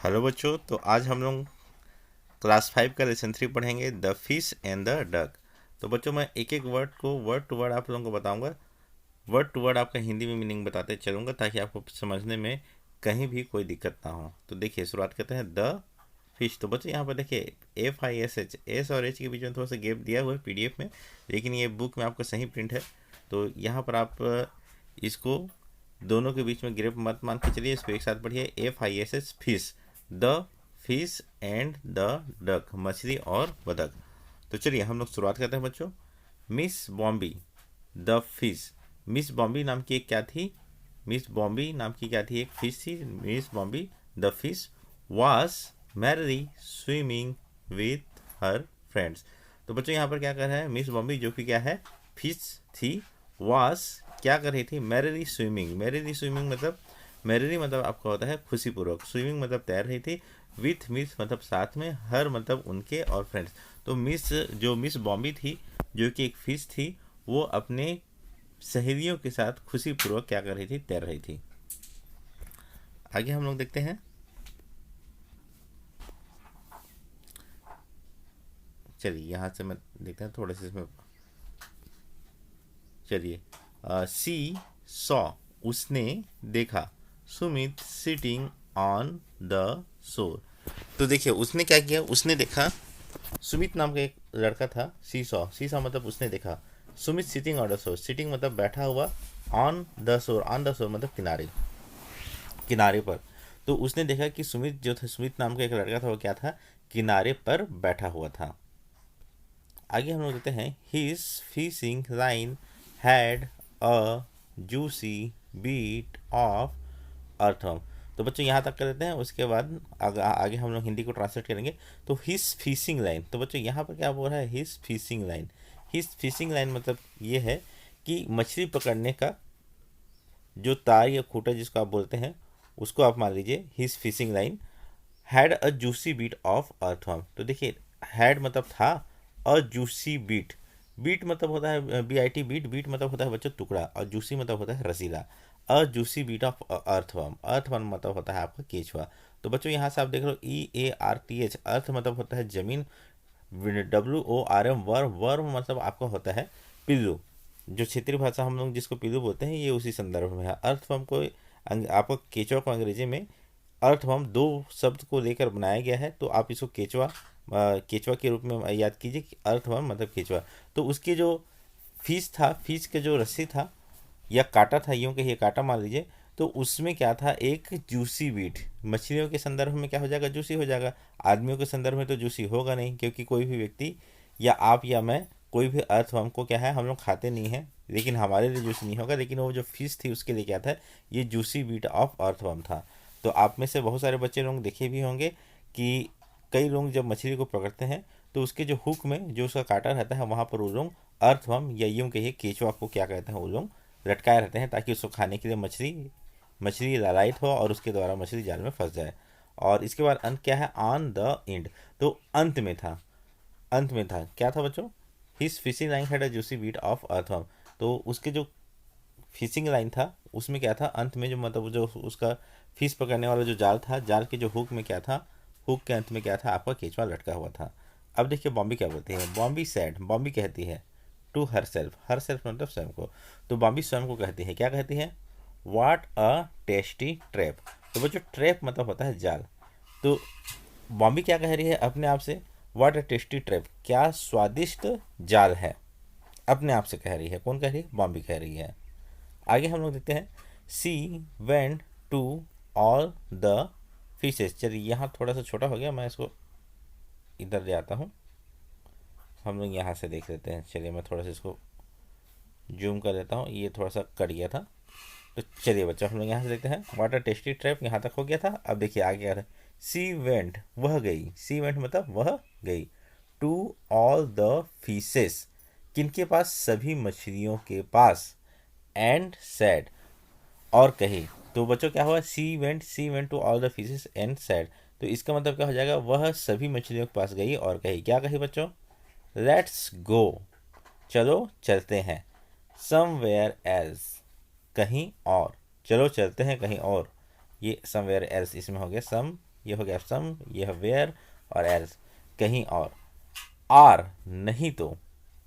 Hello बच्चों, तो आज हम लोग क्लास 5 का लेसन 3 पढ़ेंगे, the fish and the duck. तो बच्चों, मैं एक एक वर्ड को वर्ड टू वर्ड आप लोगों को बताऊंगा। वर्ड टू वर्ड आपका हिंदी में मीनिंग बताते चलूंगा ताकि आपको समझने में कहीं भी कोई दिक्कत ना हो। तो देखिए, शुरुआत करते हैं द फिश। तो बच्चों यहाँ पर देखिए, FISH, एस और एच के बीच में थोड़ा सा गैप दिया हुआ है PDF में, लेकिन ये बुक में आपका सही प्रिंट है। तो यहाँ पर आप इसको दोनों के बीच में गैप मत मान के चलिए, इसको एक साथ पढ़िए, FISH fish, the fish and the duck, मछली और बतख। तो चलिए हम लोग शुरुआत करते हैं बच्चों। Miss Bombi the fish. Miss बॉम्बी नाम की एक क्या थी? मिस बॉम्बी नाम की क्या थी? एक फिश थी। Miss Bombi the fish was merry swimming with her friends. तो बच्चों यहाँ पर क्या कर रहा है? मिस बॉम्बी जो कि क्या है? फिश थी। वाज क्या कर रही थी? Merry swimming. मैरी स्विमिंग मतलब, मैरी मतलब आपका होता है खुशीपूर्वक, स्विमिंग मतलब तैर रही थी, विथ मिस मतलब साथ में, हर मतलब उनके, और फ्रेंड्स। तो मिस बॉम्बी थी जो कि एक फिश थी, वो अपने सहेलियों के साथ खुशीपूर्वक क्या कर रही थी? तैर रही थी। आगे हम लोग देखते हैं। चलिए यहाँ से मैं देखते हैं थोड़े से इसमें। चलिए, सी सॉ उसने देखा, Sumit sitting on the shore. तो देखिए उसने क्या किया? उसने देखा, सुमित नाम का एक लड़का था। सी सॉ मतलब उसने देखा, Sumit sitting on the shore, sitting मतलब बैठा हुआ, on the shore, on the shore मतलब किनारे, किनारे पर। तो उसने देखा कि सुमित जो था, सुमित नाम का एक लड़का था, वो क्या था? किनारे पर बैठा हुआ था। आगे हम लोग देखते हैं, his fishing line had a juicy bit of earthworm. तो बच्चों यहाँ तक कर देते हैं, उसके बाद आगे हम लोग हिंदी को ट्रांसलेट करेंगे। तो हिज फिशिंग लाइन, तो बच्चों यहाँ पर क्या बोल रहा है? His fishing line. His fishing line मतलब ये है कि मछली पकड़ने का जो तार या खूटा जिसको आप बोलते हैं, उसको आप मान लीजिए his fishing line had a juicy bit of earthworm. तो देखिए, हैड मतलब था, अ जूसी बीट, बीट मतलब होता है BIT, बीट, बीट मतलब होता है बच्चों टुकड़ा, और जूसी मतलब होता है रसीला। A juicy bit of earthworm, earthworm मतलब होता है आपका केचुआ। तो बच्चों यहाँ से आप देख लो, EARTH, अर्थ मतलब होता है जमीन, WORM वर्म, वर्म मतलब आपका होता है पिल्लू। जो क्षेत्रीय भाषा हम लोग जिसको पिल्लू बोलते हैं, ये उसी संदर्भ में है। अर्थवर्म को आपको केचुआ को अंग्रेजी में अर्थवर्म दो शब्द को लेकर बनाया गया है, तो आप इसको केचुआ केचुआ के रूप में याद कीजिए कि अर्थवर्म मतलब केचुआ। तो उसके जो फिश था, फिश के जो रस्सी था या कांटा था, यूँ कहिए कांटा मान लीजिए, तो उसमें क्या था? एक जूसी बीट। मछलियों के संदर्भ में क्या हो जाएगा? जूसी हो जाएगा। आदमियों के संदर्भ में तो जूसी होगा नहीं, क्योंकि कोई भी व्यक्ति या आप या मैं, कोई भी अर्थवर्म को क्या है, हम लोग खाते नहीं हैं, लेकिन हमारे लिए जूसी नहीं होगा। लेकिन वो जो फिश थी उसके लिए क्या था? ये जूसी बीट ऑफ अर्थवर्म था। तो आप में से बहुत सारे बच्चे लोग देखे भी होंगे कि कई लोग जब मछली को पकड़ते हैं, तो उसके जो हुक में जो उसका कांटा रहता है, वहाँ पर वो लोग अर्थवर्म या यूँ कहिए केचुआ को क्या कहते हैं, वो लोग लटकाए रहते हैं, ताकि उसको खाने के लिए मछली मछली ललायत हो और उसके द्वारा मछली जाल में फंस जाए। और इसके बाद अंत क्या है? On the end. तो अंत में था, अंत में था क्या था बच्चों? His fishing line had a juicy bit of earthworm. तो उसके जो फिशिंग लाइन था उसमें क्या था? अंत में जो मतलब जो उसका फिश पकड़ने वाला जो जाल था, जाल के जो हुक में क्या था? हुक के अंत में क्या था? आपका केचुआ लटका हुआ था। अब देखिए बॉम्बी क्या बोलती है। बॉम्बी सैड, बॉम्बी कहती है to herself, herself मतलब स्वयं को। तो बॉम्बी स्वयं को कहती है, क्या कहती है? वाट अ टेस्टी ट्रैप। तो बच्चों ट्रैप मतलब होता है जाल। तो बॉम्बी क्या कह रही है अपने आप से? वाट अ टेस्टी ट्रैप, क्या स्वादिष्ट जाल है। अपने आप से कह रही है। कौन कह रही है? बॉम्बे कह रही है। आगे हम लोग देखते हैं, she went to all the fishes. चलिए यहाँ थोड़ा सा छोटा हो गया, मैं इसको इधर ले आता हूँ, हम लोग यहाँ से देख लेते हैं। चलिए मैं थोड़ा सा इसको जूम कर देता हूँ, ये थोड़ा सा कट गया था। तो चलिए बच्चों हम लोग यहाँ से देखते हैं, वाट अ टेस्टी ट्रैप यहाँ तक हो गया था। अब देखिए आगे क्या है। सी वेंट, वह गई, सी वेंट मतलब वह गई, टू ऑल द फिशेस, किनके पास? सभी मछलियों के पास, एंड सैड, और कही। तो बच्चों क्या हुआ? She went to all the fishes and sad. तो इसका मतलब क्या हो जाएगा? वह सभी मछलियों के पास गई और कही। क्या कही बच्चों? लेट्स गो, चलो चलते हैं, समवेयर एल्स, कहीं और, चलो चलते हैं कहीं और। ये समवेयर एल्स इसमें हो गया, सम ये हो गया सम, ये है वेयर और एल्स, कहीं और। आर नहीं तो,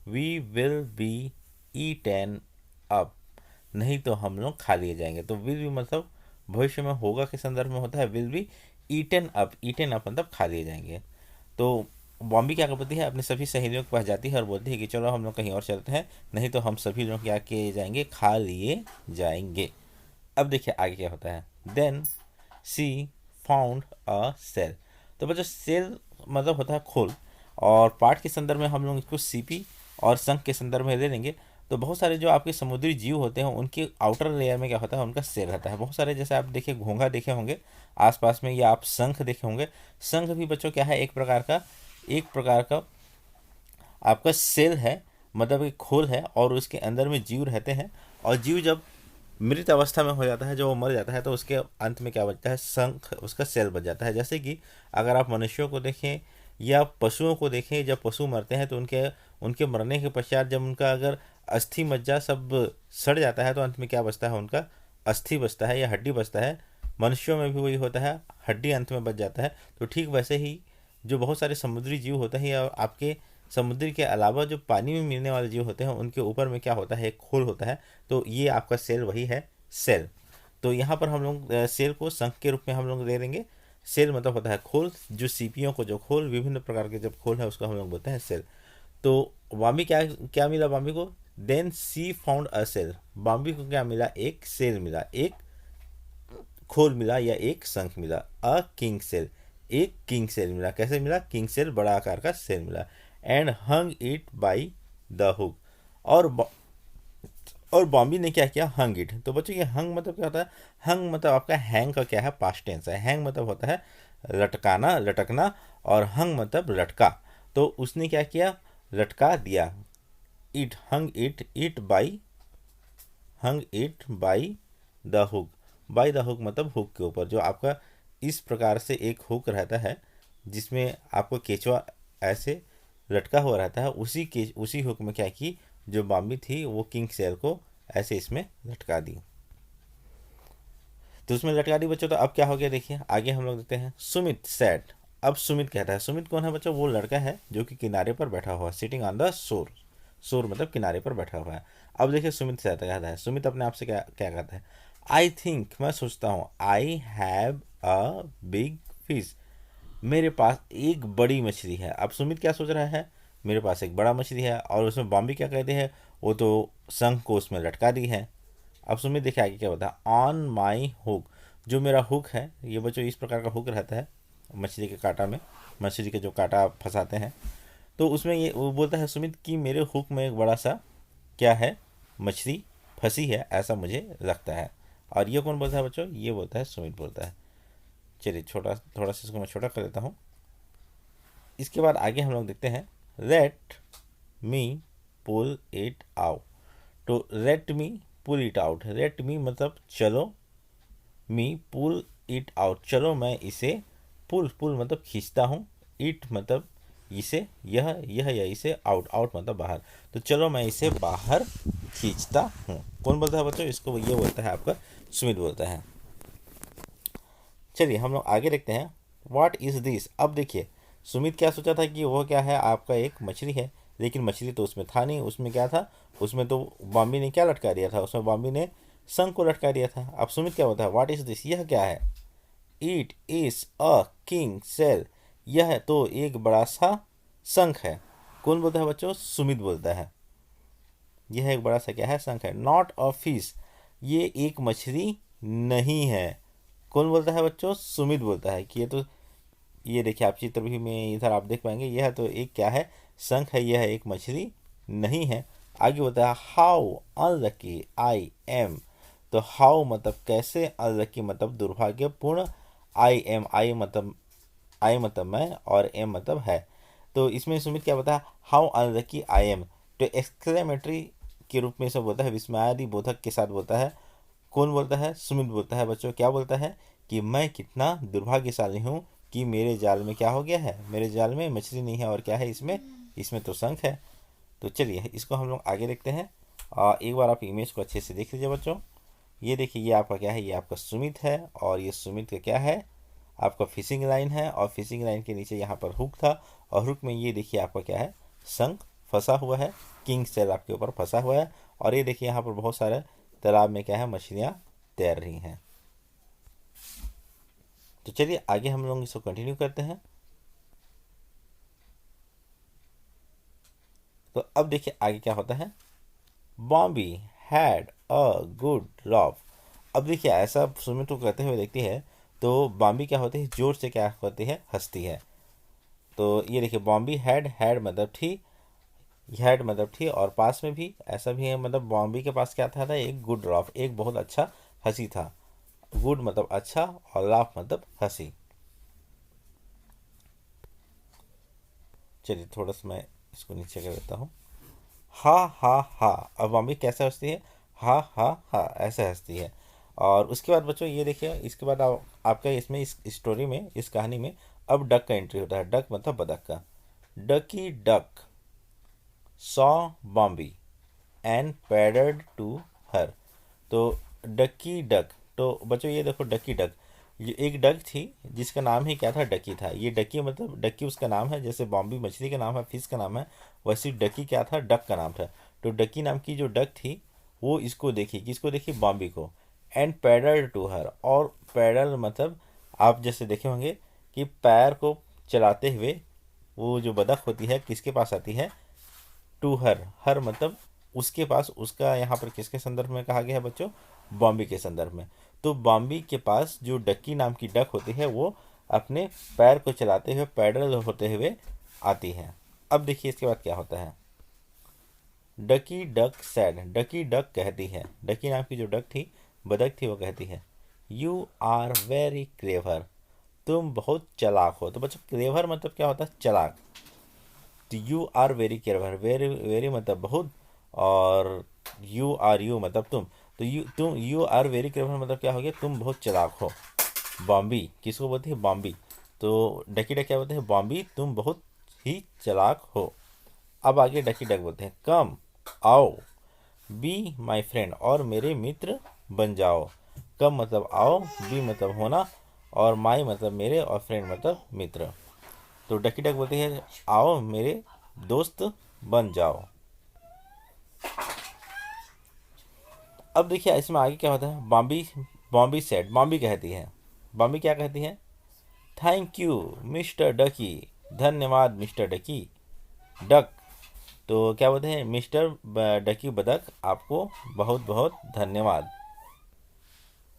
we will be eaten up, नहीं तो हम लोग खा लिए जाएंगे। तो विल बी मतलब भविष्य में होगा के संदर्भ में होता है, विल बी ईटेन अप मतलब खा लिए जाएंगे। तो बॉम्बे क्या करती है, अपने सभी सहेलियों के पास जाती है और बोलती है कि चलो हम लोग कहीं और चलते हैं, नहीं तो हम सभी लोग क्या किए जाएंगे, खा लिए जाएंगे। अब देखिए आगे क्या होता है, then she found a shell. तो बच्चों सेल मतलब होता है खोल, और पाठ के संदर्भ में हम लोग इसको सीपी और शंख के संदर्भ में ले लेंगे। तो बहुत सारे जो आपके समुद्री जीव होते हैं उनके आउटर लेयर में क्या होता है, उनका सेल रहता है। बहुत सारे जैसे आप देखिए घोंघा देखे होंगे आसपास में, या आप शंख देखे होंगे। शंख भी बच्चों क्या है, एक प्रकार का आपका सेल है, मतलब एक खोल है, और उसके अंदर में जीव रहते हैं। और जीव जब मृत अवस्था में हो जाता है, जब वो मर जाता है, तो उसके अंत में क्या बचता है, शंख, उसका सेल बच जाता है। जैसे कि अगर आप मनुष्यों को देखें या पशुओं को देखें, जब पशु मरते हैं तो उनके उनके मरने के पश्चात जब उनका अगर अस्थि मज्जा सब सड़ जाता है, तो अंत में क्या बचता है, उनका अस्थि बचता है या हड्डी बचता है। मनुष्यों में भी वही होता है, हड्डी अंत में बच जाता है। तो ठीक वैसे ही जो बहुत सारे समुद्री जीव होते हैं, या आपके समुद्र के अलावा जो पानी में मिलने वाले जीव होते हैं, उनके ऊपर में क्या होता है, एक खोल होता है। तो ये आपका सेल वही है, सेल। तो यहाँ पर हम लोग सेल को शंख के रूप में हम लोग ले लेंगे। सेल मतलब होता है खोल, जो सीपियों को जो खोल, विभिन्न प्रकार के जब खोल है उसको हम लोग बोलते हैं सेल। तो बाम्बी क्या क्या मिला बाम्बी को, then she found a shell, Bambi को क्या मिला, एक सेल मिला, एक खोल मिला या एक शंख मिला। अ किंग सेल, एक किंग सेल मिला। कैसे मिला, किंग सेल बड़ा आकार का सेल मिला। And hung it by the hook, और और बॉम्बी ने क्या किया, हंग इट। तो बच्चों ये हंग मतलब क्या होता है, हंग मतलब आपका हैंग का क्या है, पास्ट टेंस है। हैंग मतलब होता है लटकाना, लटकना, और हंग मतलब लटका। तो उसने क्या किया, लटका दिया। It hung it, it by, hung it by the hook. By the hook मतलब हुक के ऊपर, जो आपका इस प्रकार से एक हुक रहता है जिसमें आपको केचवा ऐसे लटका हुआ रहता है। उसी हुक में क्या की, जो बाम्बी थी वो किंग सेल को ऐसे इसमें लटका दी। तो उसमें लटका दी बच्चों। तो अब क्या हो गया देखिए, आगे हम लोग देखते हैं, सुमित सेट। अब सुमित कहता है, सुमित कौन है बच्चों, वो लड़का है जो कि किनारे पर बैठा हुआ है, सिटिंग ऑन द शोर। शोर मतलब किनारे पर बैठा हुआ है। अब देखिए सुमित से कहता है, सुमित अपने आप से क्या क्या कहता है, आई थिंक, मैं सोचता हूँ, I have a big fish, मेरे पास एक बड़ी मछली है। अब सुमित क्या सोच रहा है, मेरे पास एक बड़ा मछली है, और उसमें बॉम्बे क्या कहते हैं, वो तो शंख को उसमें लटका दी है। अब सुमित देखिए आगे क्या होता है, ऑन माई हुक, जो मेरा हुक है, ये बच्चों इस प्रकार का हुक रहता है मछली के कांटा में, मछली के जो कांटा फंसाते हैं। तो उसमें ये वो बोलता है सुमित कि मेरे हुक में एक बड़ा सा क्या है, मछली फंसी है, ऐसा मुझे लगता है। और ये कौन बोलता है बच्चों, ये बोलता है सुमित बोलता है। चलिए थोड़ा सा इसको मैं छोटा कर देता हूँ। इसके बाद आगे हम लोग देखते हैं, let me pull it out. तो let me pull it out, let me मतलब चलो, मी पुल इट आउट चलो मैं इसे, पुल मतलब खींचता हूँ, इट मतलब इसे, यह या इसे, आउट मतलब बाहर। तो चलो मैं इसे बाहर खींचता हूँ। कौन बोलता है बच्चों इसको, ये बोलता है आपका सुमित बोलता है। चलिए हम लोग आगे देखते हैं, व्हाट इज दिस। अब देखिए सुमित क्या सोचा था कि वो क्या है, आपका एक मछली है, लेकिन मछली तो उसमें था नहीं। उसमें क्या था, उसमें तो बॉम्बे ने क्या लटका दिया था, उसमें बॉम्बे ने शंख को लटका दिया था। अब सुमित क्या बोलता है, व्हाट इज दिस, यह क्या है, it is a king cell, यह तो एक बड़ा सा शंख है। कौन बोलता है बच्चों, सुमित बोलता है, यह एक बड़ा सा क्या है, शंख है। नॉट अ फिश, ये एक मछली नहीं है। कौन बोलता है बच्चों, सुमित बोलता है कि ये देखिए आप चित्र भी में इधर आप देख पाएंगे, यह तो एक क्या है, शंख है, यह एक मछली नहीं है। आगे बोलता है, हाउ अनलकी आई एम। तो हाउ मतलब कैसे, अनलकी मतलब दुर्भाग्यपूर्ण, आई मतलब मैं, और एम मतलब है। तो इसमें सुमित क्या बोलता है, हाउ अनलकी आई एम। तो एक्सक्लेमेटरी के रूप में इसे बोलता है, विस्मयादि बोधक के साथ बोलता है। कौन बोलता है, सुमित बोलता है बच्चों। क्या बोलता है कि मैं कितना दुर्भाग्यशाली हूँ कि मेरे जाल में क्या हो गया है, मेरे जाल में मछली नहीं है, और क्या है इसमें, इसमें तो शंख है। तो चलिए इसको हम लोग आगे देखते हैं। एक बार आप इमेज को अच्छे से देख लीजिए बच्चों। ये देखिए, ये आपका क्या है, ये आपका सुमित है, और ये सुमित का क्या है, आपका फिशिंग लाइन है और फिशिंग लाइन के नीचे यहाँ पर हुक था और हुक में ये देखिए आपका क्या है, शंख फंसा हुआ है, किंग शेल आपके ऊपर फंसा हुआ है। और ये देखिए यहाँ पर बहुत सारे तालाब में क्या है, मछलियाँ तैर रही हैं। तो चलिए आगे हम लोग इसको कंटिन्यू करते हैं। तो अब देखिए आगे क्या होता है, बॉम्बी हैड अ गुड लाफ। अब देखिए ऐसा सुमित को कहते हुए देखती है तो बॉम्बी क्या होती है, जोर से क्या होती है, हंसती है। तो ये देखिए बॉम्बी हैड, हैड मतलब थी, हैड मतलब थी, और पास में भी ऐसा भी है, मतलब बॉम्बी के पास क्या था, एक गुड लाफ, एक बहुत अच्छा हंसी था। गुड मतलब अच्छा और लाफ मतलब हंसी। चलिए थोड़ा सा मैं इसको नीचे कर देता हूँ। हा हा हा। अब बॉम्बे कैसे हंसती है, हा हा हा ऐसे हंसती है। और उसके बाद बच्चों ये देखिए, इसके बाद आपका इसमें इस स्टोरी में, इस कहानी में अब डक का एंट्री होता है। डक मतलब बतख का। Ducky duck saw Bombi and paddled to her. तो डकी डक, तो बच्चों ये देखो डकी डक, ये एक डक थी जिसका नाम ही क्या था, डकी था। ये डकी मतलब डकी उसका नाम है, जैसे बॉम्बी मछली का नाम है, फिश का नाम है, वैसे डकी क्या था, डक का नाम था। तो डकी नाम की जो डक थी वो इसको देखी, किसको देखी, बॉम्बी को। एंड पैडल टू हर, और पैडल मतलब आप जैसे देखे होंगे कि पैर को चलाते हुए वो जो बतख होती है किसके पास आती है, टू हर। हर मतलब उसके पास, उसका यहाँ पर किसके संदर्भ में कहा गया है बच्चों, बॉम्बे के संदर्भ में। तो बॉम्बे के पास जो डक्की नाम की डक होती है वो अपने पैर को चलाते हुए, पैडल होते हुए आती है। अब देखिए इसके बाद क्या होता है, डकी डक सैड, डकी डक कहती है, डकी नाम की जो डक थी, बदक थी, वो कहती है, यू आर वेरी क्लेवर, तुम बहुत चालाक हो। तो बच्चों क्लेवर मतलब क्या होता है, चालाक। तो you are very careful, very very मतलब बहुत, और यू आर, यू मतलब तुम, तो यू आर वेरी केयरफुल मतलब क्या हो गया, तुम बहुत चालाक हो। बॉम्बी किसको बोलती है, बॉम्बी। तो डकी डक क्या बोलते हैं, बॉम्बी तुम बहुत ही चालाक हो। अब आगे डकी डक बोलते हैं, कम आओ, बी माई फ्रेंड, और मेरे मित्र बन जाओ। कम मतलब आओ, बी मतलब होना, और माई मतलब मेरे, और फ्रेंड मतलब मित्र। तो डकी डक बोलती है, आओ मेरे दोस्त बन जाओ। अब देखिए इसमें आगे क्या होता है, बॉम्बी, बॉम्बी सेड, बॉम्बी कहती है, बॉम्बी क्या कहती है, थैंक यू मिस्टर डकी, धन्यवाद मिस्टर डकी डक। तो क्या बोलते हैं, मिस्टर डकी बदक, आपको बहुत बहुत धन्यवाद।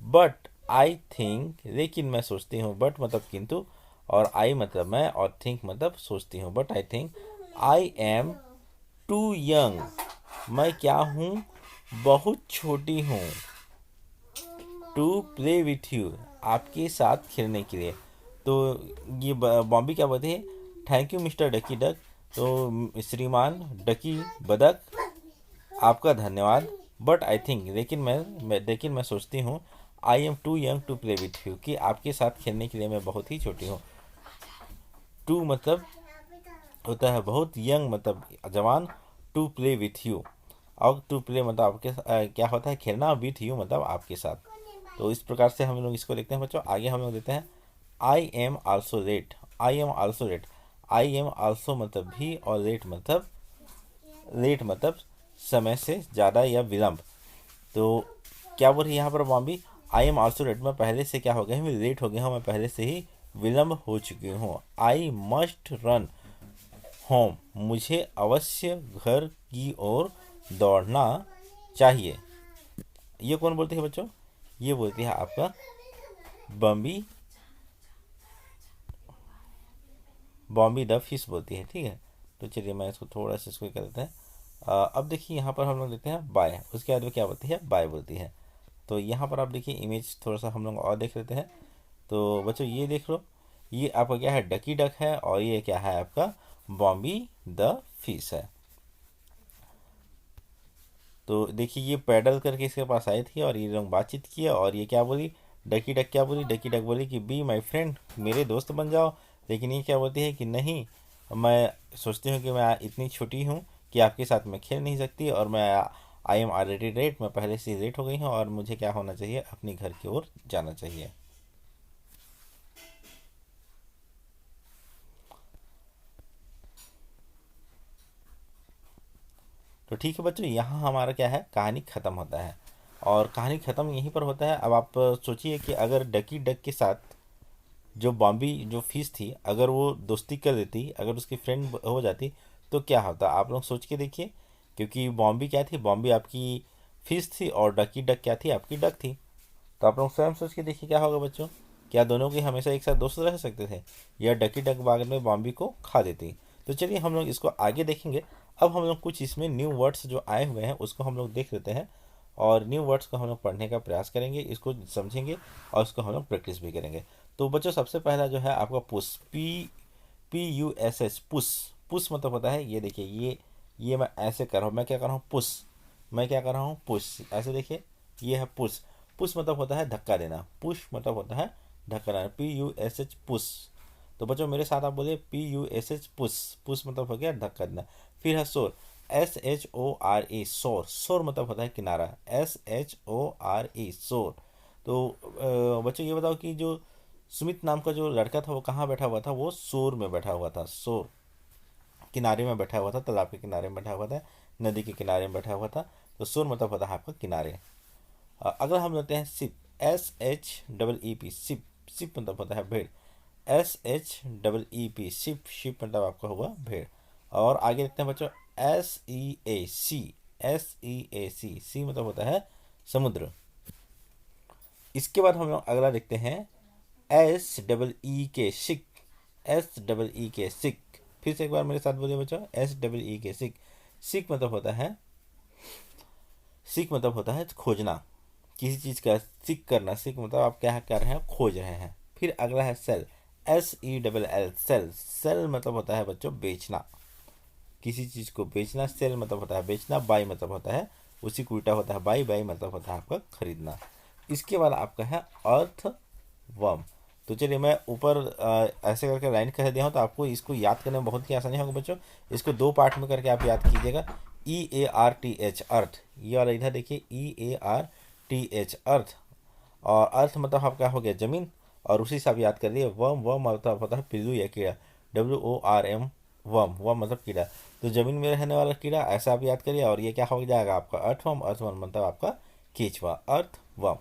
बट आई थिंक, लेकिन मैं सोचती हूँ, बट मतलब किंतु, और आई मतलब मैं, और थिंक मतलब सोचती हूँ। But I think I am too young, मैं क्या हूँ, बहुत छोटी हूँ, टू प्ले विथ यू, आपके साथ खेलने के लिए। तो ये बॉम्बी क्या बोलते हैं, थैंक यू मिस्टर डकी डक, तो श्रीमान डकी बदक आपका धन्यवाद। बट आई थिंक, लेकिन मैं सोचती हूँ, I am too young to play with you, कि आपके साथ खेलने के लिए मैं बहुत ही छोटी हूँ। टू मतलब होता है बहुत, यंग मतलब जवान, टू प्ले विथ यू, और टू प्ले मतलब आपके क्या होता है, खेलना, विथ यू मतलब आपके साथ। तो इस प्रकार से हम लोग इसको लिखते हैं बच्चों। आगे हम लोग देते हैं, I am also late, I am also late, I am also मतलब भी, और लेट मतलब, लेट मतलब समय से ज़्यादा या विलम्ब। तो क्या बोल रही है यहाँ पर Bombi, I am also late, मैं पहले से क्या हो गया हूँ, लेट हो गया हूँ, मैं पहले से ही विलम्ब हो चुकी हूँ। आई मस्ट रन होम, मुझे अवश्य घर की ओर दौड़ना चाहिए। ये कौन बोलती है बच्चों, ये बोलती है आपका बॉम्बी, बॉम्बी द फिश बोलती है, ठीक है। तो चलिए मैं इसको थोड़ा सा इसको कर देते हैं। अब देखिए यहाँ पर हम लोग देते हैं बाय, उसके बाद में क्या बोलती है, बाय बोलती है। तो यहाँ पर आप देखिए इमेज थोड़ा सा हम लोग और देख लेते हैं। तो बच्चों ये देख लो, ये आपका क्या है, डकी डक है, और ये क्या है आपका, बॉम्बी द फिश है। तो देखिए ये पैडल करके इसके पास आई थी और ये लोग बातचीत किया, और ये क्या बोली, डकी डक क्या बोली, डकी डक बोली कि बी माई फ्रेंड, मेरे दोस्त बन जाओ। लेकिन ये क्या बोलती है कि नहीं, मैं सोचती हूँ कि मैं इतनी छोटी हूँ कि आपके साथ मैं खेल नहीं सकती, और मैं, आई एम ऑलरेडी लेट, मैं पहले से लेट हो गई हूँ, और मुझे क्या होना चाहिए, अपनी घर की ओर जाना चाहिए। तो ठीक है बच्चों, यहाँ हमारा क्या है, कहानी ख़त्म होता है। और कहानी ख़त्म यहीं पर होता है। अब आप सोचिए कि अगर डकी डक के साथ जो बॉम्बी जो फिश थी, अगर वो दोस्ती कर देती, अगर उसकी फ्रेंड हो जाती, तो क्या होता आप लोग सोच के देखिए। क्योंकि बॉम्बी क्या थी, बॉम्बी आपकी फिश थी और डकी डक क्या थी, आपकी डक थी। तो आप लोग स्वयं सोच के देखिए क्या होगा बच्चों। क्या दोनों की हमेशा एक साथ दोस्त रह सकते थे, या डकी डक बाद में बॉम्बी को खा देती। तो चलिए हम लोग इसको आगे देखेंगे। अब हम लोग कुछ इसमें न्यू वर्ड्स जो आए हुए हैं उसको हम लोग देख लेते हैं, और न्यू वर्ड्स को हम लोग पढ़ने का प्रयास करेंगे, इसको समझेंगे और इसको हम लोग प्रैक्टिस भी करेंगे। तो बच्चों सबसे पहला जो है आपका पुश, PUSH, पुश। पुश मतलब होता है, ये देखिए, ये मैं ऐसे कर रहा हूँ, मैं क्या कर रहा हूँ, पुश। मैं क्या कर रहा हूँ, पुश। ऐसे देखिए, ये है पुश। पुश मतलब होता है धक्का देना, पुश मतलब होता है धक्का देना, PUSH, पुश। तो बच्चों मेरे साथ आप बोलिए, PUSH, पुश। पुश मतलब हो गया धक्का देना। फिर है शोर, SHORE, शोर। शोर मतलब होता है किनारा, SHORE, शोर। तो बच्चों ये बताओ कि जो सुमित नाम का जो लड़का था वो कहाँ बैठा हुआ था, वो शोर में बैठा हुआ था। शोर, किनारे में बैठा हुआ था, तालाब के किनारे में बैठा हुआ था, नदी के किनारे में बैठा हुआ था। तो शोर मतलब होता है आपका किनारे। अगला हम लेते हैं सिप, SHEEP, सिप। सिप मतलब होता है भेड़, SHEEP, शिप। शिप मतलब आपका हुआ भेड़। और आगे देखते हैं बच्चों, SEAC, SEAC, सी मतलब होता है समुद्र। इसके बाद हम लोग अगला देखते हैं, SEE, सिक। SEE, सिक। फिर से एक बार मेरे साथ बोलिए बच्चों, SEE, सिक। सिक मतलब होता है, सिक मतलब होता है खोजना, किसी चीज़ का सीख करना। सीख मतलब आप क्या कर रहे हैं, खोज रहे हैं। फिर अगला है सेल, SELL, सेल। सेल मतलब होता है बच्चों बेचना, किसी चीज़ को बेचना। सेल मतलब होता है बेचना। बाई मतलब होता है, उसी को उल्टा होता है बाई। बाई मतलब होता है आपका खरीदना। इसके बाद आपका है अर्थ वर्म। तो चलिए मैं ऊपर ऐसे करके लाइन कर दिया हूँ, तो आपको इसको याद करने में बहुत ही आसानी होगा बच्चों। इसको दो पार्ट में करके आप याद कीजिएगा। EARTH, अर्थ। ये वाला इधर देखिए, EARTH, अर्थ। और अर्थ मतलब आपका हो गया जमीन, और उसी से आप याद कर लिए। वर्म, वर्म मतलब होता है पिल्लू या कीड़ा, WORM, वर्म। वर्म मतलब कीड़ा। तो जमीन में रहने वाला कीड़ा, ऐसा आप याद करिए। और ये क्या हो जाएगा आपका अर्थवर्म। अर्थवर्म मतलब आपका केचुआ, अर्थवर्म।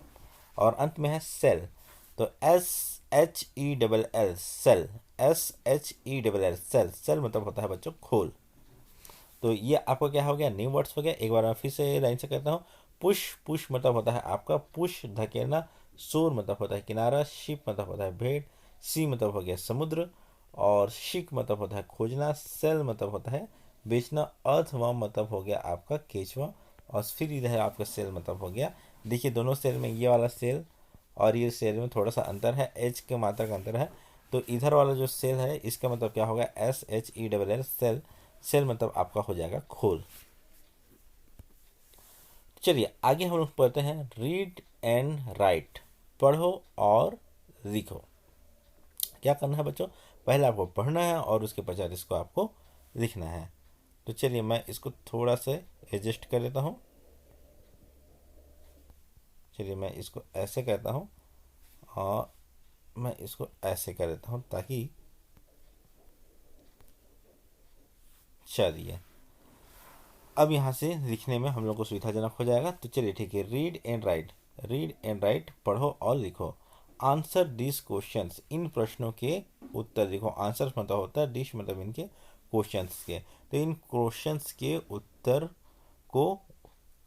और अंत में है सेल, तो SHELL, shell. SHELL, shell. Shell मतलब होता है बच्चों खोल। तो ये आपका क्या हो गया, न्यू वर्ड्स हो गया। एक बार मैं फिर से लाइन से कहता हूँ। पुश, पुश मतलब होता है आपका पुश, धकेलना। शोर मतलब होता है किनारा। शिप मतलब होता है भेड़। सी मतलब हो गया समुद्र। और शिक मतलब होता है खोजना। सेल मतलब होता है बेचना। अर्थवर्म मतलब हो गया आपका केचुआ। और फिर इधर आपका सेल मतलब हो गया। देखिए दोनों सेल में, ये वाला सेल और ये सेल में थोड़ा सा अंतर है, एच के मात्रा का अंतर है। तो इधर वाला जो सेल है इसका मतलब क्या होगा, SHELL, सेल। सेल मतलब आपका हो जाएगा खोल। चलिए आगे हम लोग पढ़ते हैं, रीड एंड राइट, पढ़ो और लिखो। क्या करना है बच्चों, पहले आपको पढ़ना है और उसके पश्चात इसको आपको लिखना है। तो चलिए मैं इसको थोड़ा से एडजस्ट कर लेता हूँ। चलिए मैं इसको ऐसे करता हूँ, और मैं इसको ऐसे कर देता हूँ, ताकि चलिए अब यहाँ से लिखने में हम लोग को सुविधाजनक हो जाएगा। तो चलिए ठीक है, read and right. Read and right, पढ़ो और लिखो। आंसर दिस क्वेश्चंस, इन प्रश्नों के उत्तर लिखो। आंसर मतलब होता है, डिश मतलब इनके क्वेश्चंस के। तो इन क्वेश्चंस के उत्तर को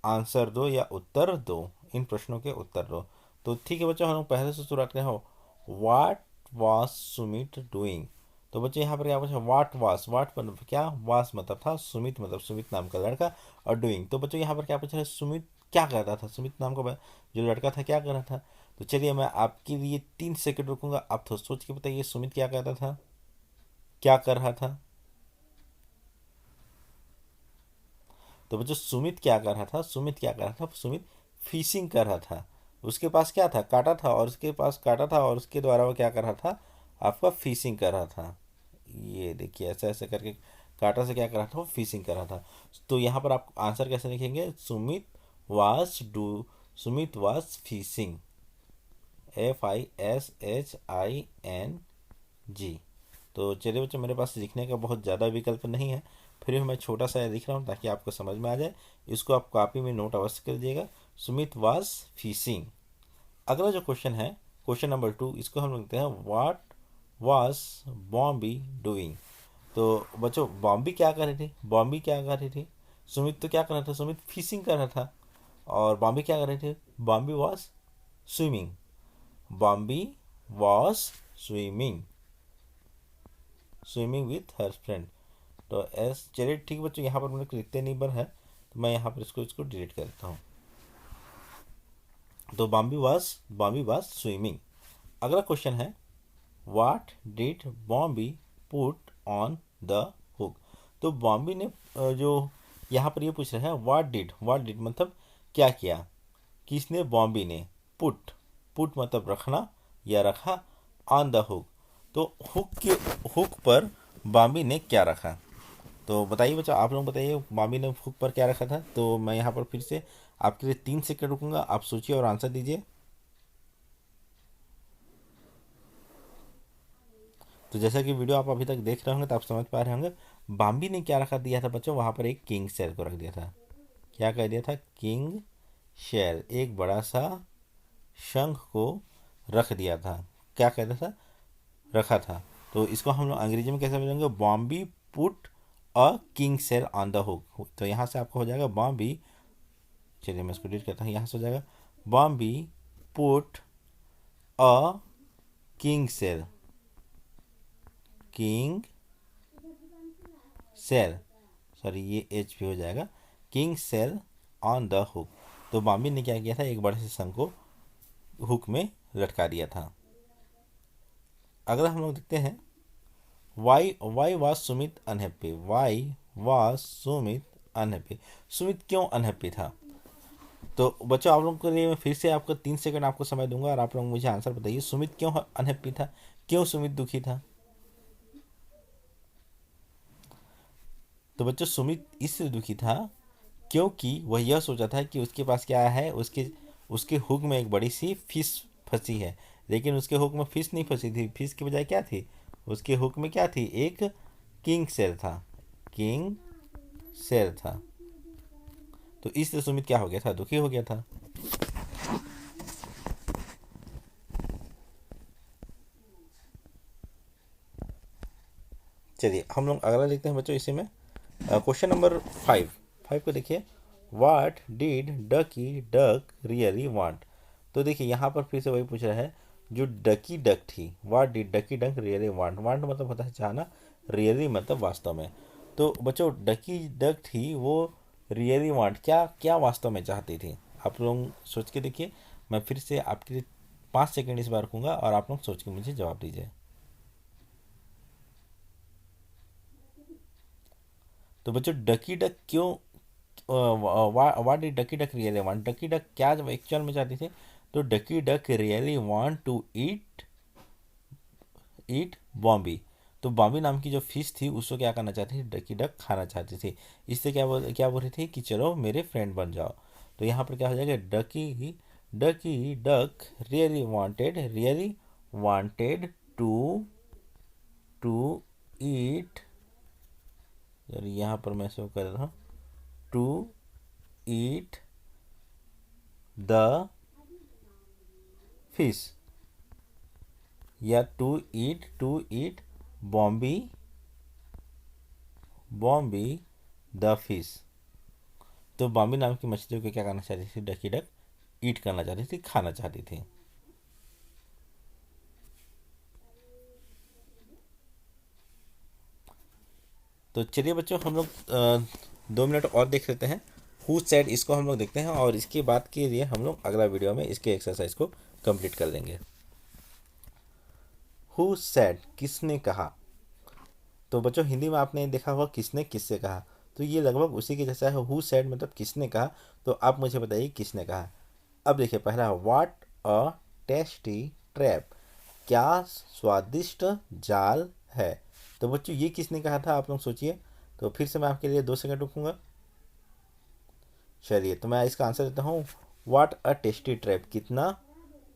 आंसर दो या उत्तर दो, इन प्रश्नों के उत्तर दो। तो ठीक है बच्चों, हम लोग पहले से शुरुआत करें हो, वाट वॉज सुमित डूइंग। तो बच्चे यहाँ पर क्या पूछा, वाट वास। वाट मतलब क्या, वास मतलब था, सुमित मतलब सुमित नाम का लड़का, और डूइंग। तो बच्चों यहाँ पर क्या पूछा है, सुमित क्या कर रहा था, सुमित नाम का जो लड़का था क्या कर रहा था। तो चलिए मैं आपके लिए 3 सेकंड रुकूंगा, आप थोड़ा सोच के बताइए सुमित क्या कर रहा था, क्या कर रहा था। तो बच्चों सुमित क्या कर रहा था, सुमित क्या कर रहा था, सुमित फिशिंग कर रहा था। उसके पास क्या था, काटा था, और उसके पास काटा था, और उसके द्वारा वो क्या कर रहा था, आपका फिशिंग कर रहा था। ये देखिए ऐसे ऐसे करके काटा से क्या कर रहा था, वो फिशिंग कर रहा था। तो यहाँ पर आप आंसर कैसे लिखेंगे, सुमित वाज फिशिंग, FISHING। तो चलिए बच्चों, मेरे पास लिखने का बहुत ज़्यादा विकल्प नहीं है, फिर भी मैं छोटा सा लिख रहा हूँ ताकि आपको समझ में आ जाए। इसको आप कॉपी में नोट अवश्य कर दीजिएगा। Sumit was fishing. अगला जो क्वेश्चन है, क्वेश्चन नंबर 2, इसको हम लिखते हैं व्हाट वाज बॉम्बी डूइंग। तो बच्चों बॉम्बी क्या कर रही थी? बॉम्बी क्या कर रही थी? सुमित तो क्या कर रहा था? सुमित फिशिंग कर रहा था। और बॉम्बी क्या कर रही थी? बॉम्बी was swimming. बॉम्बी was swimming, swimming with her friend. तो एस चलिए ठीक बच्चों, यहाँ पर मैंने लिखते नहीं बर है तो मैं यहाँ पर इसको डिलीट कर देता हूँ। तो बॉम्बी वाज स्विमिंग। अगला क्वेश्चन है what did बॉम्बी put on the hook. तो बॉम्बी ने जो यहाँ पर ये पूछ रहा है व्हाट डिड मतलब क्या किया, किसने? बॉम्बी ने। पुट, पुट मतलब रखना या रखा, ऑन द हुक तो हुक पर बॉम्बी ने क्या रखा। तो बताइए बच्चों, आप लोग बताइए बॉम्बी ने हुक पर क्या रखा था। तो मैं यहाँ पर फिर से आपके लिए 3 सेकंड रुकूंगा, आप सोचिए और आंसर दीजिए। तो जैसा कि वीडियो आप अभी तक देख रहे होंगे तो आप समझ पा रहे होंगे बॉम्बी ने क्या रखा दिया था बच्चों, वहाँ पर एक किंग शेर को रख दिया था। क्या कह दिया था? किंग शेर, एक बड़ा सा शंख को रख दिया था। क्या कहता था? रखा था। तो इसको हम लोग अंग्रेजी में कैसे बोलेंगे? बॉम्बी पुट अ किंग शेर ऑन द हुक। तो यहाँ से आपको हो जाएगा बॉम्बी, चलिए मैं इसको डिलीट करता हूँ, यहाँ से हो जाएगा बॉम्बी पुट अ किंग शेर, किंग शेर, सॉरी ये एच भी हो जाएगा, किंग शेर ऑन द हुक। तो बॉम्बे ने क्या किया था? एक बड़े से शंख को हुक में लटका दिया था। अगला हम लोग देखते हैं why was Sumit unhappy. Why was Sumit unhappy, Sumit क्यों अनहैप्पी था? तो बच्चों आप लोगों के लिए मैं फिर से आपको 3 सेकंड आपको समय दूंगा और आप लोग मुझे आंसर बताइए सुमित क्यों अनहैप्पी था, क्यों सुमित दुखी था। तो बच्चों सुमित इसलिए दुखी था क्योंकि वह यह सोचा था कि उसके पास क्या है, उसके उसके हुक में एक बड़ी सी फिश फंसी है। लेकिन उसके हुक में फिश नहीं फंसी थी, फिश की बजाय क्या थी? उसके हुक में क्या थी? एक किंग शेर था, किंग शेर था। तो इसलिए सुमित क्या हो गया था? दुखी हो गया था। चलिए हम लोग अगला देखते हैं बच्चों इसी में। क्वेश्चन नंबर 5 को देखिए what did ducky duck really want. तो देखिए यहाँ पर फिर से वही पूछ रहा है जो डकी डक थी, what did ducky duck really want. Want मतलब होता है चाहना, रियली मतलब वास्तव में। तो बच्चों डकी डक थी वो रियली वांट क्या क्या वास्तव में चाहती थी? आप लोग सोच के देखिए। मैं फिर से आपके लिए 5 सेकंड इस बार रखूँगा और आप लोग सोच के मुझे जवाब दीजिए। तो बच्चों डकी डक क्यों, what did ducky duck really want, ducky duck क्या एक्चुअल में चाहती थी? तो ducky duck really want to eat eat Bombi. तो बॉम्बी नाम की जो फिश थी उसको क्या करना चाहती थी? डकी डक खाना चाहती थी। इससे क्या बोल रही थी कि चलो मेरे फ्रेंड बन जाओ। तो यहाँ पर क्या हो जाएगा? Ducky duck really wanted to to eat, यहाँ पर मैं शो कर रहा हूँ, टू ईट द फिश या to eat Bombi Bombi the fish. तो बॉम्बी नाम की मछली को क्या करना चाहती थी? डकी डक ईट करना चाहती थी, खाना चाहती थी। तो चलिए बच्चों हम लोग 2 मिनट और देख लेते हैं। हु सेड इसको हम लोग देखते हैं और इसके बाद के लिए हम लोग अगला वीडियो में इसके एक्सरसाइज को कंप्लीट कर लेंगे। हु सेड किसने कहा। तो बच्चों हिंदी में आपने देखा होगा किसने किससे कहा, तो ये लगभग उसी के जैसा है। हु सेड मतलब किसने कहा। तो आप मुझे बताइए किसने कहा। अब देखिए पहला व्हाट अ टेस्टी ट्रैप, क्या स्वादिष्ट जाल है। तो बच्चों ये किसने कहा था आप लोग सोचिए। तो फिर से मैं आपके लिए 2 सेकंड रुकूंगा। चलिए तो मैं इसका आंसर देता हूँ। व्हाट अ टेस्टी ट्रैप, कितना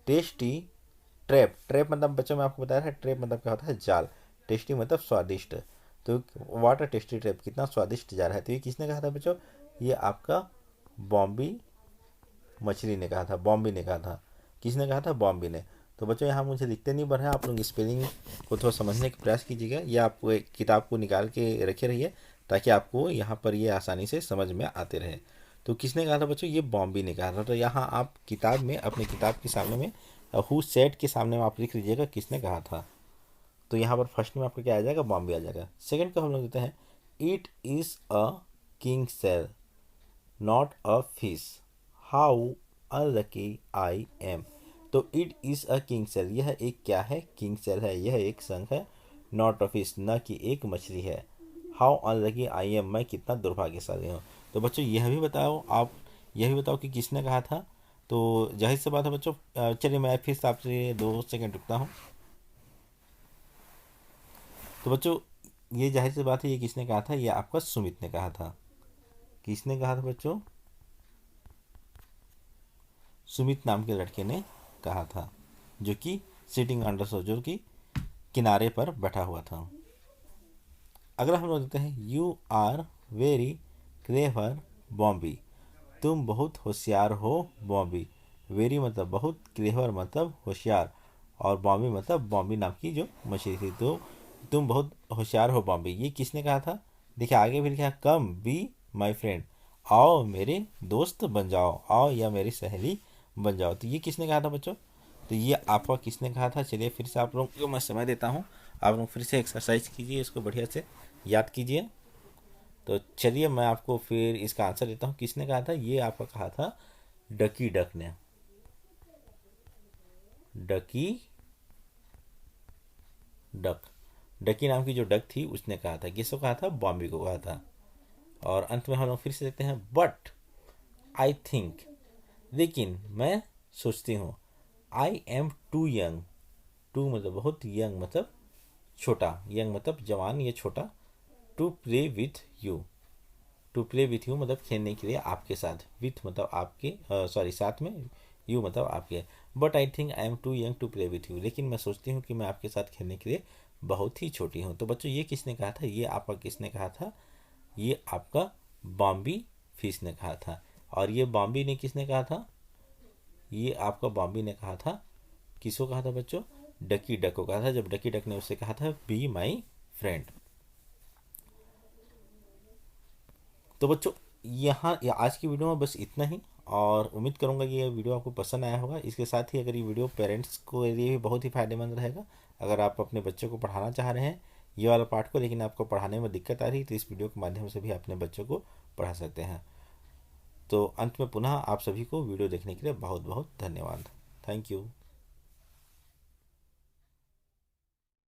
टेस्टी ट्रैप। ट्रैप मतलब बच्चों मैं आपको बताया था ट्रैप मतलब क्या होता है? जाल। टेस्टी मतलब स्वादिष्ट। तो वाटर टेस्टी ट्रैप, कितना स्वादिष्ट जा रहा है। तो ये किसने कहा था बच्चों? ये आपका बॉम्बी मछली ने कहा था, बॉम्बी ने कहा था। किसने कहा था? बॉम्बी ने। तो बच्चों यहाँ मुझे लिखते नहीं बढ़ रहा है, आप लोग स्पेलिंग को थोड़ा समझने का प्रयास कीजिएगा, या आप एक किताब को निकाल के रखे रहिए ताकि आपको यहाँ पर ये आसानी से समझ में आते रहे। तो किसने कहा था बच्चों? ये बॉम्बी ने कहा था। तो यहाँ आप किताब में, अपने किताब के सामने में हु सेड के सामने में आप लिख लीजिएगा किसने कहा था। तो यहाँ पर फर्स्ट में आपका क्या आ जाएगा? बॉम्बे आ जाएगा। सेकंड को हम लोग देते हैं, it is a king sail not a fish, how unlucky I am. तो it is a king cell, यह एक क्या है? किंग सेल है, यह एक शंख है। नॉट अ फिश, न कि एक मछली है। हाउ अनलकी आई एम, मैं कितना दुर्भाग्यशाली हूँ। तो बच्चों यह भी बताओ, आप यह भी बताओ कि किसने कहा था। तो जाहिर सी बात है बच्चों, चलिए मैं फिर से आपसे 2 सेकंड रुकता हूँ। तो बच्चों ये जाहिर सी बात है, ये किसने कहा था? ये आपका सुमित ने कहा था। किसने कहा था बच्चों? सुमित नाम के लड़के ने कहा था, जो कि सिटिंग अंडर सो, जो कि किनारे पर बैठा हुआ था। अगला हम लोग देखते हैं, you are very clever Bombi, तुम बहुत होशियार हो बॉम्बी। वेरी मतलब बहुत, क्लेवर मतलब होशियार, और बॉम्बी मतलब बॉम्बी नाम की जो मछली थी। तो तुम बहुत होशियार हो बॉम्बी, ये किसने कहा था? देखिए आगे भी लिखा, कम बी माई फ्रेंड, आओ मेरे दोस्त बन जाओ, आओ या मेरी सहेली बन जाओ। तो ये किसने कहा था बच्चों? तो ये आपका किसने कहा था? चलिए फिर से आप लोगों को मैं समय देता हूँ, आप लोग फिर से एक्सरसाइज कीजिए, इसको बढ़िया से याद कीजिए। तो चलिए मैं आपको फिर इसका आंसर देता हूँ, किसने कहा था? ये आपका कहा था डकी डक ने। डकी डक, डकी नाम की जो डक थी उसने कहा था। किसको कहा था? बॉम्बे को कहा था। और अंत में हम लोग फिर से देखते हैं, बट आई थिंक, लेकिन मैं सोचती हूँ, I am too young, too मतलब बहुत, यंग मतलब छोटा, यंग मतलब जवान या छोटा, to play with you, to play with you मतलब खेलने के लिए आपके साथ, विथ मतलब आपके, सॉरी साथ में, यू मतलब आपके। But I think I am too young to play with you, लेकिन मैं सोचती हूँ कि मैं आपके साथ खेलने के लिए बहुत ही छोटी हूँ। तो बच्चों ये किसने कहा था? ये आपका किसने कहा था? ये आपका बॉम्बी फिश ने कहा था। और ये बॉम्बी ने किसने कहा था? ये आपका बॉम्बी ने कहा था। किसको कहा था बच्चों? डकी डक को कहा था, जब डकी डक ने उससे कहा था बी माई फ्रेंड। तो बच्चों यहाँ आज की वीडियो में बस इतना ही, और उम्मीद करूँगा कि ये वीडियो आपको पसंद आया होगा। इसके साथ ही अगर ये वीडियो पेरेंट्स को लिए भी बहुत ही फायदेमंद रहेगा, अगर आप अपने बच्चों को पढ़ाना चाह रहे हैं ये वाला पार्ट को, लेकिन आपको पढ़ाने में दिक्कत आ रही है, तो इस वीडियो के माध्यम से भी अपने बच्चों को पढ़ा सकते हैं। तो अंत में पुनः आप सभी को वीडियो देखने के लिए बहुत बहुत धन्यवाद। Thank you.